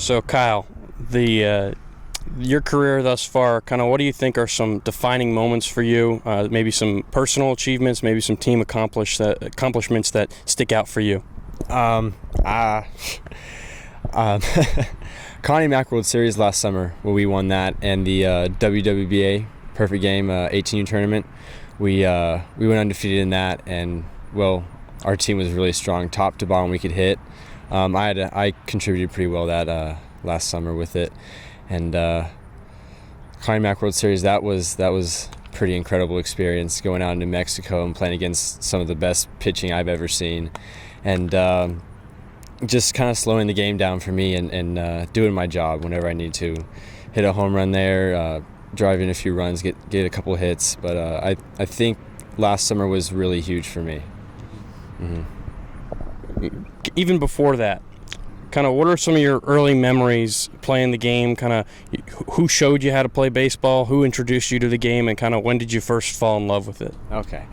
So Kyle, your career thus far, kind of what do you think are some defining moments for you? Maybe some personal achievements, maybe some team accomplishments that stick out for you. Connie Mack World Series last summer, where we won that, and the WWBA Perfect Game 18U tournament. We went undefeated in that, and our team was really strong, top to bottom. We could hit. I contributed pretty well that last summer with it, and Connie Mack World Series, that was pretty incredible experience, going out into Mexico and playing against some of the best pitching I've ever seen, and just kind of slowing the game down for me and doing my job whenever I need to. Hit a home run there, drive in a few runs, get a couple hits, but I think last summer was really huge for me. Mm-hmm. Even before that, kind of what are some of your early memories playing the game? Kind of who showed you how to play baseball? Who introduced you to the game? And kind of when did you first fall in love with it? Okay.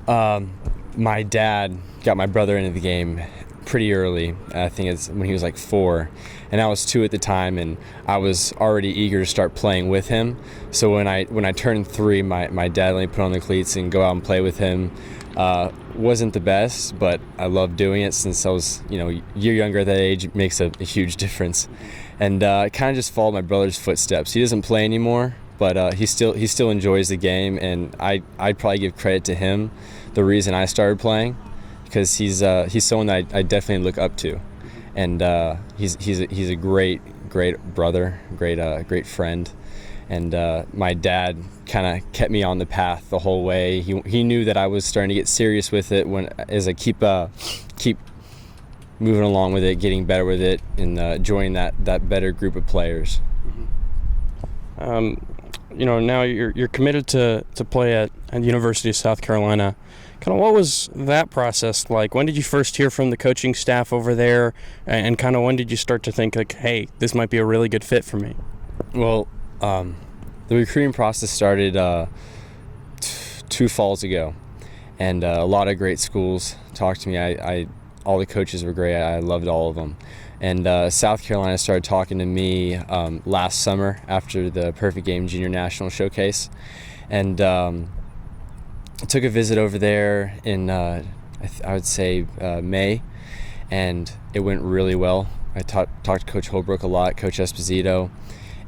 My dad got my brother into the game pretty early. I think it's when he was like 4, and I was 2 at the time, and I was already eager to start playing with him. So when I turned 3, my dad let me put on the cleats and go out and play with him. Wasn't the best, but I loved doing it since I was, a year younger at that age. It makes a huge difference. And I kind of just followed my brother's footsteps. He doesn't play anymore, but he still enjoys the game, and I'd probably give credit to him, the reason I started playing, because he's someone that I definitely look up to, and he's a great brother, great friend. And my dad kind of kept me on the path the whole way. He knew that I was starting to get serious with it as I keep moving along with it, getting better with it, and joining that better group of players. Now you're committed to play at the University of South Carolina. Kind of what was that process like? When did you first hear from the coaching staff over there, and kind of when did you start to think like, hey, this might be a really good fit for me? Well, the recruiting process started 2 falls ago, and a lot of great schools talked to me. All the coaches were great. I loved all of them. And South Carolina started talking to me last summer after the Perfect Game Junior National Showcase, and I took a visit over there in I would say May, and it went really well. I talked to Coach Holbrook a lot, Coach Esposito.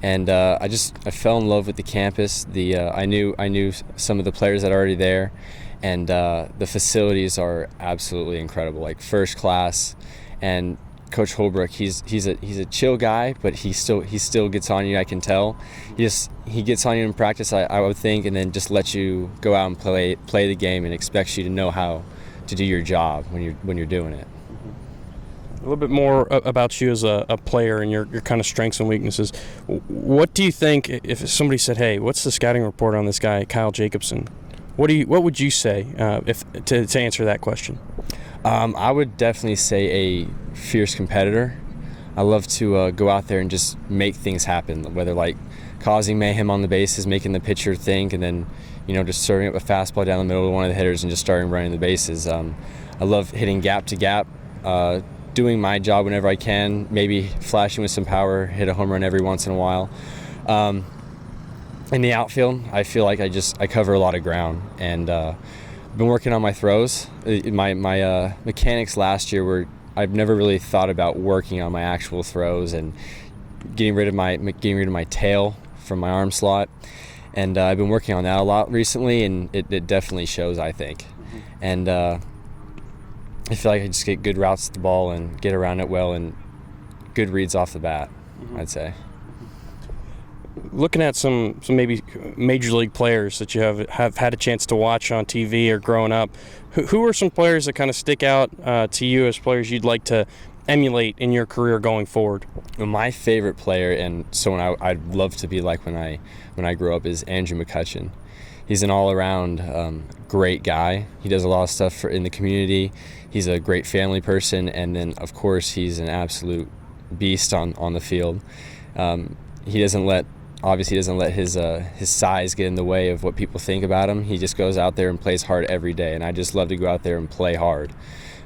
And I fell in love with the campus. I knew some of the players that are already there, and the facilities are absolutely incredible, like first class. And Coach Holbrook, he's a chill guy, but he still gets on you. I can tell. He gets on you in practice, I would think, and then just lets you go out and play the game, and expects you to know how to do your job when you're doing it. A little bit more about you as a player and your kind of strengths and weaknesses. What do you think if somebody said, "Hey, what's the scouting report on this guy, Kyle Jacobsen?" What would you say to answer that question? I would definitely say a fierce competitor. I love to go out there and just make things happen, whether like causing mayhem on the bases, making the pitcher think, and then just serving up a fastball down the middle of one of the hitters and just starting running the bases. I love hitting gap to gap. Doing my job whenever I can, maybe flashing with some power, hit a home run every once in a while. In the outfield, I feel like I cover a lot of ground, and I've been working on my throws. My mechanics last year were, I've never really thought about working on my actual throws and getting rid of my tail from my arm slot, and I've been working on that a lot recently, and it definitely shows, I think. And I feel like I just get good routes to the ball and get around it well, and good reads off the bat, I'd say. Looking at some maybe major league players that you have had a chance to watch on TV or growing up, who are some players that kind of stick out to you as players you'd like to emulate in your career going forward? My favorite player, and someone I'd love to be like when I grow up, is Andrew McCutchen. He's an all-around great guy. He does a lot of stuff in the community. He's a great family person, and then, of course, he's an absolute beast on the field. He doesn't let obviously doesn't let his size get in the way of what people think about him. He just goes out there and plays hard every day, and I just love to go out there and play hard.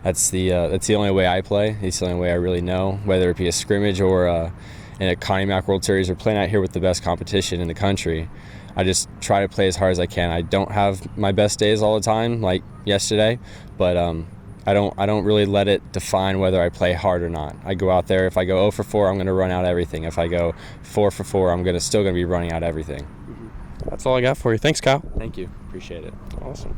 That's the only way I play. It's the only way I really know, whether it be a scrimmage or in a Connie Mack World Series or playing out here with the best competition in the country. I just try to play as hard as I can. I don't have my best days all the time, like yesterday, but I don't really let it define whether I play hard or not. I go out there. If I go 0 for 4, I'm going to run out everything. If I go 4 for 4, I'm still going to be running out everything. That's all I got for you. Thanks, Kyle. Thank you. Appreciate it. Awesome.